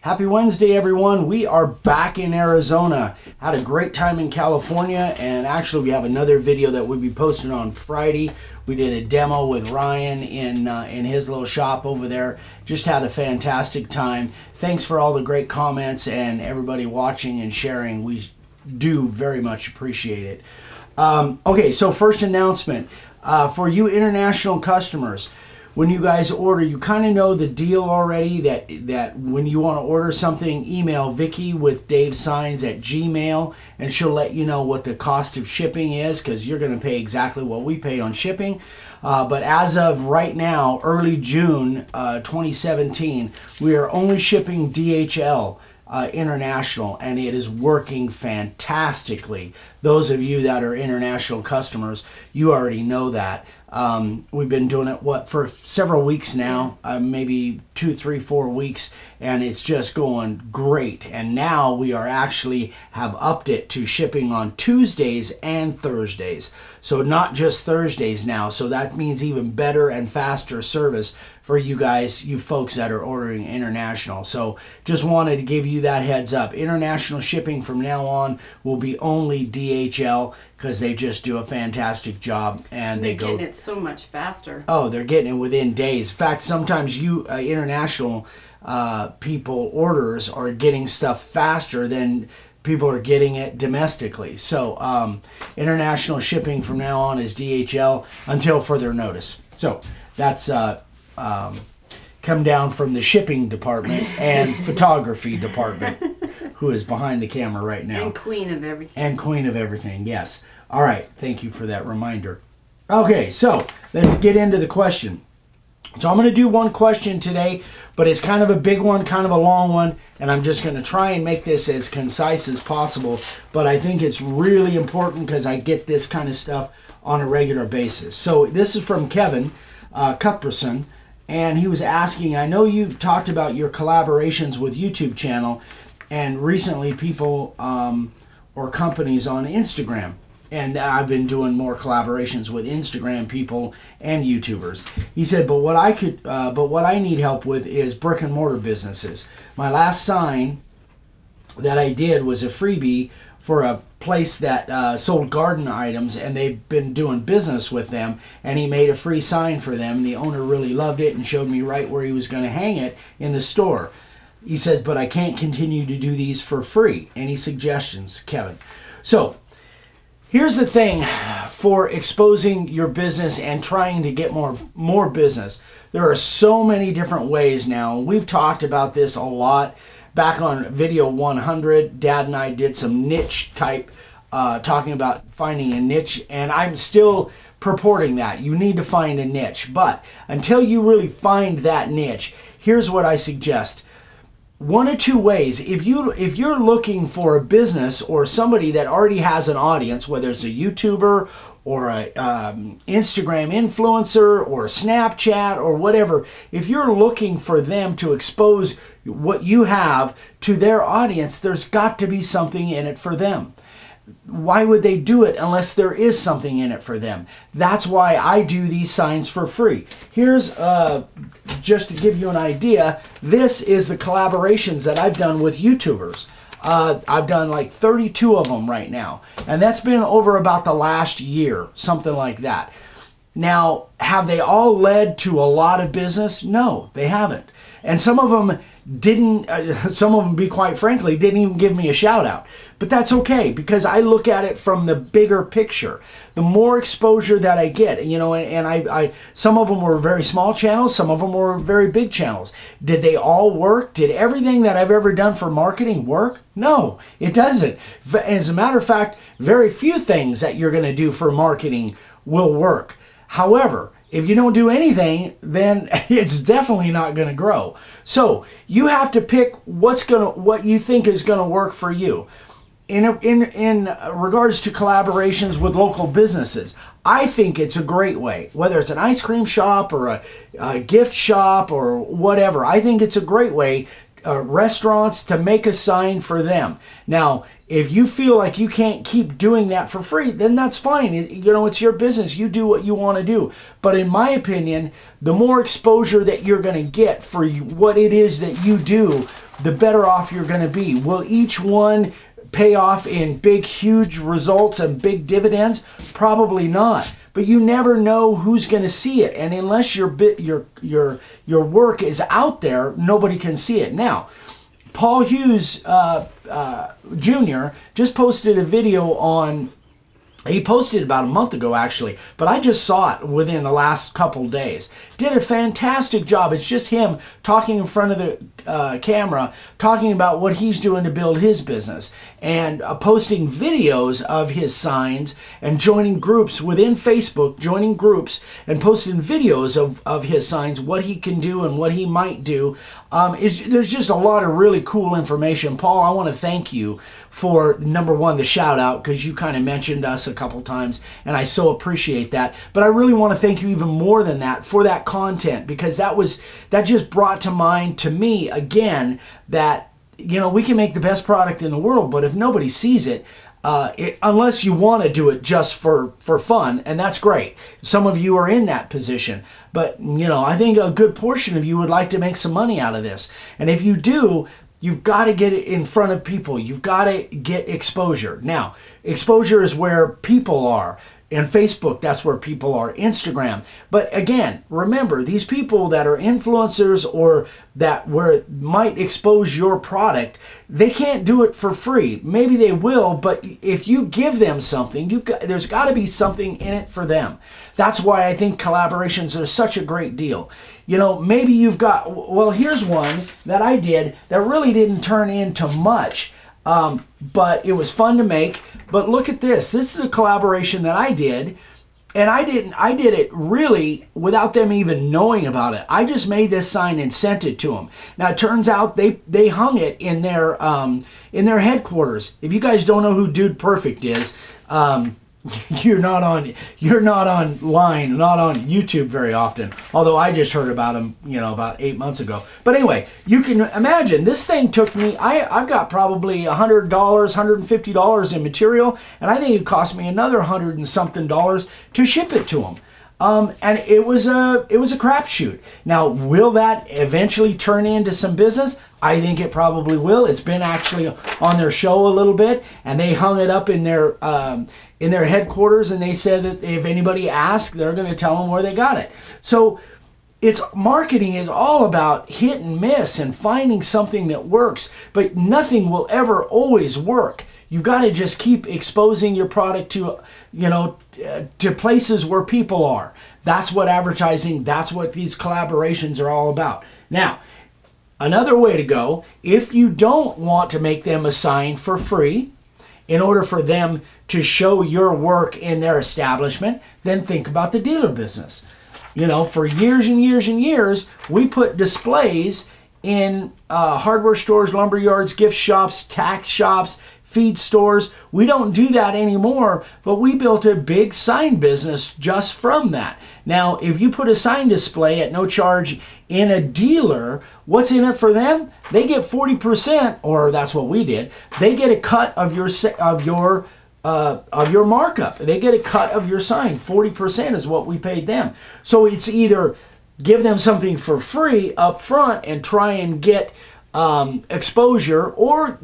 Happy Wednesday, everyone. We are back in Arizona. Had a great time in California, and actually we have another video that we'll be posting on Friday. We did a demo with Ryan in his little shop over there. Just had a fantastic time. Thanks for all the great comments and everybody watching and sharing. We do very much appreciate it. Okay, so first announcement. For you international customers, when you guys order, you kind of know the deal already that when you want to order something, email Vicky with Dave Signs at Gmail, and she'll let you know what the cost of shipping is, because you're going to pay exactly what we pay on shipping. But as of right now, early June 2017, we are only shipping DHL international, and it is working fantastically. Those of you that are international customers, you already know that. We've been doing it for several weeks now, maybe 2, 3, 4 weeks, and it's just going great. And now we are actually have upped it to shipping on Tuesdays and Thursdays, so not just Thursdays now. So that means even better and faster service for you guys, you folks that are ordering international. So just wanted to give you that heads up. International shipping from now on will be only DHL, because they just do a fantastic job, and they're getting it so much faster. Oh, they're getting it within days. In fact, sometimes you international people orders are getting stuff faster than people are getting it domestically. So international shipping from now on is DHL until further notice. So that's come down from the shipping department and photography department, who is behind the camera right now. And queen of everything. And queen of everything, yes. All right, thank you for that reminder. Okay, so let's get into the question. So I'm going to do one question today, but it's kind of a big one, kind of a long one, and I'm just going to try and make this as concise as possible. But I think it's really important because I get this kind of stuff on a regular basis. So this is from Kevin Cuthbertson, and he was asking, I know you've talked about your collaborations with YouTube channel, and recently people or companies on Instagram. And I've been doing more collaborations with Instagram people and YouTubers. He said, but what I need help with is brick and mortar businesses. My last sign that I did was a freebie for a place that sold garden items, and they've been doing business with them, and he made a free sign for them. The owner really loved it and showed me right where he was going to hang it in the store. He says, but I can't continue to do these for free. Any suggestions, Kevin? So here's the thing for exposing your business and trying to get more business. There are so many different ways now. We've talked about this a lot. Back on video 100, Dad and I did some niche type talking about finding a niche, and I'm still purporting that. You need to find a niche. But until you really find that niche, here's what I suggest. One of two ways. If you're looking for a business or somebody that already has an audience, whether it's a YouTuber or a Instagram influencer or a Snapchat or whatever, if you're looking for them to expose what you have to their audience, there's got to be something in it for them. Why would they do it unless there is something in it for them? That's why I do these signs for free. Here's, just to give you an idea, this is the collaborations that I've done with YouTubers. I've done like 32 of them right now. And that's been over about the last year, something like that. Now, have they all led to a lot of business? No, they haven't. And some of them didn't, some of them, be quite frankly, didn't even give me a shout out. But that's okay, because I look at it from the bigger picture. The more exposure that I get, you know, and I some of them were very small channels, some of them were very big channels. Did they all work? Did everything that I've ever done for marketing work? No, it doesn't. As a matter of fact, very few things that you're going to do for marketing will work. However, if you don't do anything, then it's definitely not going to grow. So you have to pick what you think is going to work for you. In regards to collaborations with local businesses, I think it's a great way. Whether it's an ice cream shop or a gift shop or whatever, I think it's a great way, restaurants, to make a sign for them. Now, if you feel like you can't keep doing that for free, then that's fine. It's your business. You do what you want to do. But in my opinion, the more exposure that you're going to get for what it is that you do, the better off you're going to be. Will each one pay off in big, huge results and big dividends? Probably not. But you never know who's going to see it, and unless your work is out there, nobody can see it. Now, Paul Hughes Jr. just posted a video on. He posted about a month ago, actually, but I just saw it within the last couple days. Did a fantastic job. It's just him talking in front of the camera, talking about what he's doing to build his business, and posting videos of his signs and joining groups within Facebook, joining groups and posting videos of his signs, what he can do and what he might do. There's just a lot of really cool information. Paul, I want to thank you for, number one, the shout out, because you kind of mentioned us a couple times, and I so appreciate that. But I really want to thank you even more than that for that content, because that just brought to mind to me again that, we can make the best product in the world, but if nobody sees it, unless you want to do it just for fun, and that's great. Some of you are in that position, but I think a good portion of you would like to make some money out of this. And if you do, you've got to get it in front of people. You've got to get exposure. Now, exposure is where people are. And Facebook, that's where people are. Instagram. But again, remember, these people that are influencers or where it might expose your product, they can't do it for free. Maybe they will, but if you give them something, there's got to be something in it for them. That's why I think collaborations are such a great deal. Maybe you've got, well, here's one that I did that really didn't turn into much, but it was fun to make. But look at this. This is a collaboration that I did, and I did it really without them even knowing about it. I just made this sign and sent it to them. Now it turns out they hung it in their headquarters. If you guys don't know who Dude Perfect is, you're not online, not on YouTube very often. Although I just heard about him, about 8 months ago. But anyway, you can imagine this thing took me. I've got probably $100, $150 in material, and I think it cost me another $100 and something to ship it to them. And it was a crapshoot. Now, will that eventually turn into some business? I think it probably will. It's been actually on their show a little bit, and they hung it up in their headquarters, and they said that if anybody asks, they're going to tell them where they got it. So marketing is all about hit and miss and finding something that works, but nothing will ever always work. You've got to just keep exposing your product to places where people are. That's what advertising, that's what these collaborations are all about. Now, another way to go, if you don't want to make them a sign for free, in order for them to show your work in their establishment, then think about the dealer business. For years and years and years, we put displays in hardware stores, lumber yards, gift shops, tax shops, feed stores. We don't do that anymore, but we built a big sign business just from that. Now, if you put a sign display at no charge in a dealer, what's in it for them? They get 40%, or that's what we did. They get a cut of your markup. They get a cut of your sign. 40% is what we paid them. So it's either give them something for free up front and try and get exposure, or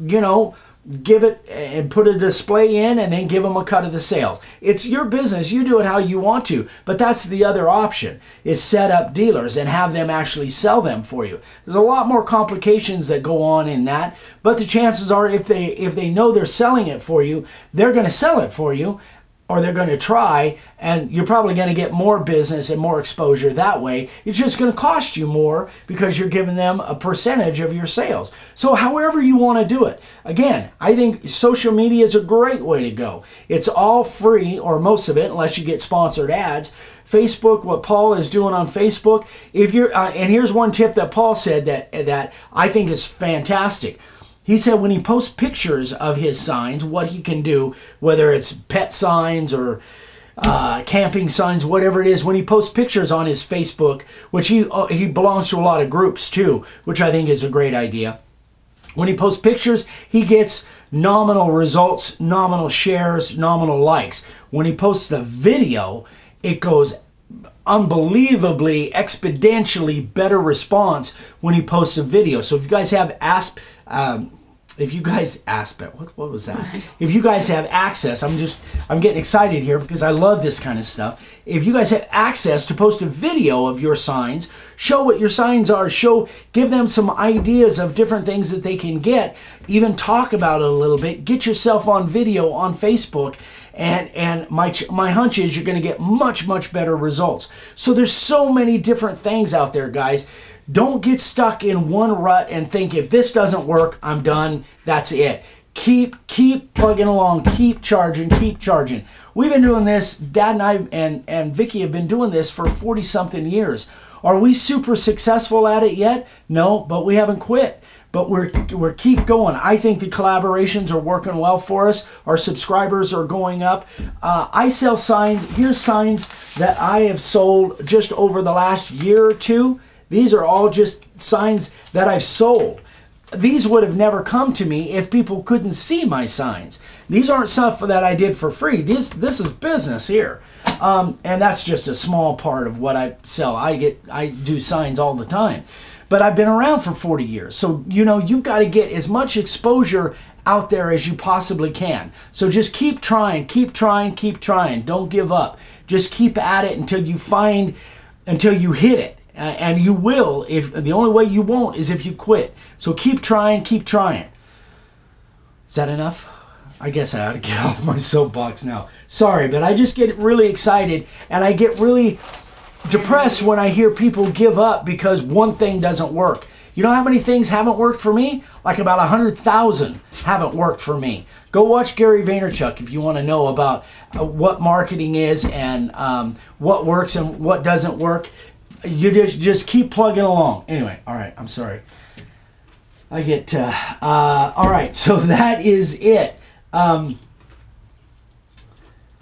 give it and put a display in and then give them a cut of the sales. It's your business. You do it how you want to. But that's the other option, is set up dealers and have them actually sell them for you. There's a lot more complications that go on in that, but the chances are if they know they're selling it for you, they're going to sell it for you, or they're going to try, and you're probably going to get more business and more exposure that way. It's just going to cost you more because you're giving them a percentage of your sales. So however you want to do it. Again, I think social media is a great way to go. It's all free, or most of it, unless you get sponsored ads. Facebook, what Paul is doing on Facebook, if you're and here's one tip that Paul said that I think is fantastic. He said when he posts pictures of his signs, what he can do, whether it's pet signs or camping signs, whatever it is, when he posts pictures on his Facebook, which he belongs to a lot of groups too, which I think is a great idea. When he posts pictures, he gets nominal results, nominal shares, nominal likes. When he posts the video, it goes unbelievably, exponentially better response when he posts a video. So if you guys have if you guys what was that? If you guys have access, I'm getting excited here because I love this kind of stuff. If you guys have access to post a video of your signs, show what your signs are, give them some ideas of different things that they can get, even talk about it a little bit, get yourself on video on Facebook, and my hunch is you're going to get much better results. So there's so many different things out there, guys. Don't get stuck in one rut and think if this doesn't work, I'm done. That's it. Keep plugging along. Keep charging. Keep charging. We've been doing this. Dad and I and Vicky have been doing this for 40-something years. Are we super successful at it yet? No, but we haven't quit. But we're keep going. I think the collaborations are working well for us. Our subscribers are going up. I sell signs. Here's signs that I have sold just over the last year or two. These are all just signs that I've sold. These would have never come to me if people couldn't see my signs. These aren't stuff that I did for free. This is business here. And that's just a small part of what I sell. I do signs all the time. But I've been around for 40 years. So, you've got to get as much exposure out there as you possibly can. So just keep trying, keep trying, keep trying. Don't give up. Just keep at it until you hit it. And you will. If the only way you won't is if you quit. So keep trying, keep trying. Is that enough? I guess I ought to get off my soapbox now. Sorry, but I just get really excited and I get really depressed when I hear people give up because one thing doesn't work. You know how many things haven't worked for me? Like about 100,000 haven't worked for me. Go watch Gary Vaynerchuk if you want to know about what marketing is and what works and what doesn't work. You just keep plugging along. Anyway, all right, I'm sorry. I get, all right, so that is it. I'm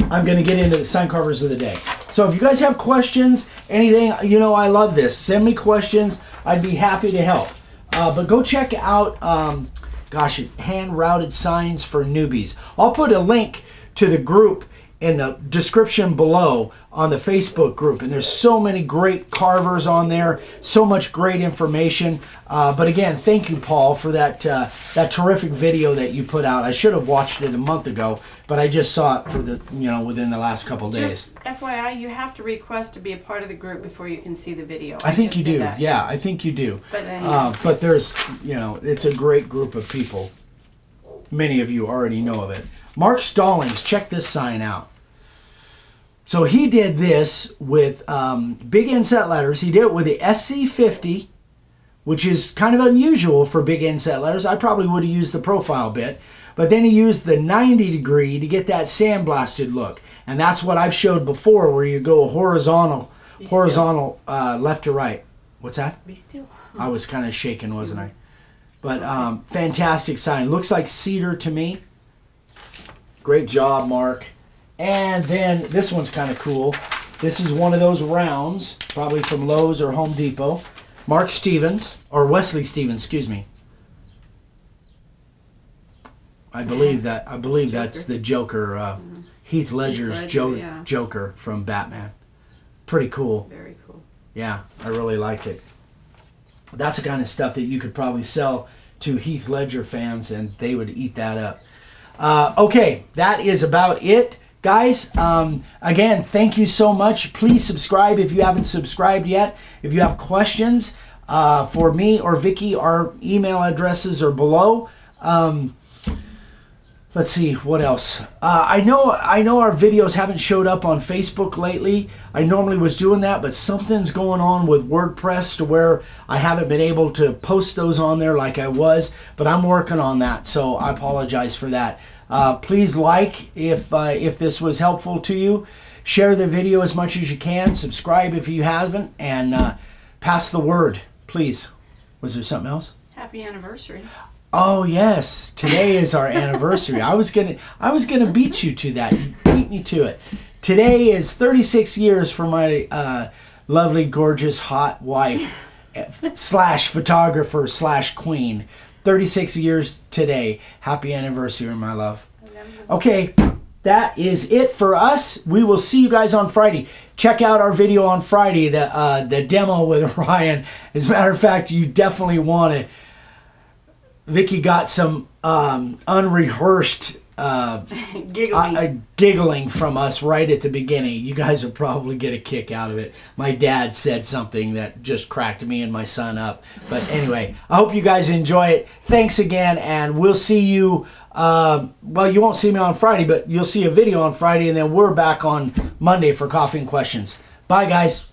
going to get into the sign carvers of the day. So if you guys have questions, anything, I love this. Send me questions. I'd be happy to help. But go check out, hand-routed signs for newbies. I'll put a link to the group in the description below on the Facebook group, and there's so many great carvers on there, so much great information. But again, thank you, Paul, for that terrific video that you put out. I should have watched it a month ago, but I just saw it for within the last couple days. Just FYI, you have to request to be a part of the group before you can see the video. I think you do. Yeah, I think you do. But there's, it's a great group of people. Many of you already know of it. Mark Stallings, check this sign out. So he did this with big inset letters. He did it with the SC50, which is kind of unusual for big inset letters. I probably would have used the profile bit. But then he used the 90 degree to get that sandblasted look. And that's what I've showed before, where you go horizontal left to right. What's that? Be still. I was kind of shaking, wasn't I? But fantastic sign. Looks like cedar to me. Great job, Mark. And then this one's kind of cool. This is one of those rounds, probably from Lowe's or Home Depot. Mark Stevens, or Wesley Stevens, excuse me. I believe that's the Joker, Heath Ledger's Joker from Batman. Pretty cool. Very cool. Yeah, I really like it. That's the kind of stuff that you could probably sell to Heath Ledger fans and they would eat that up. Okay, that is about it. Guys, again, thank you so much. Please subscribe if you haven't subscribed yet. If you have questions for me or Vicky, our email addresses are below. Let's see, what else? I know our videos haven't showed up on Facebook lately. I normally was doing that, but something's going on with WordPress to where I haven't been able to post those on there like I was, but I'm working on that, so I apologize for that. Please like if this was helpful to you. Share the video as much as you can. Subscribe if you haven't, and pass the word, please. Was there something else? Happy anniversary. Oh yes, today is our anniversary. I was gonna beat you to that. You beat me to it. Today is 36 years for my lovely, gorgeous, hot wife / photographer / queen. 36 years today. Happy anniversary, my love. Okay, that is it for us. We will see you guys on Friday. Check out our video on Friday, the demo with Ryan. As a matter of fact, you definitely want to. Vicky got some unrehearsed giggling from us right at the beginning. You guys will probably get a kick out of it. My dad said something that just cracked me and my son up. But anyway, I hope you guys enjoy it. Thanks again, and we'll see you. Well, you won't see me on Friday, but you'll see a video on Friday, and then we're back on Monday for Coffee and Questions. Bye, guys.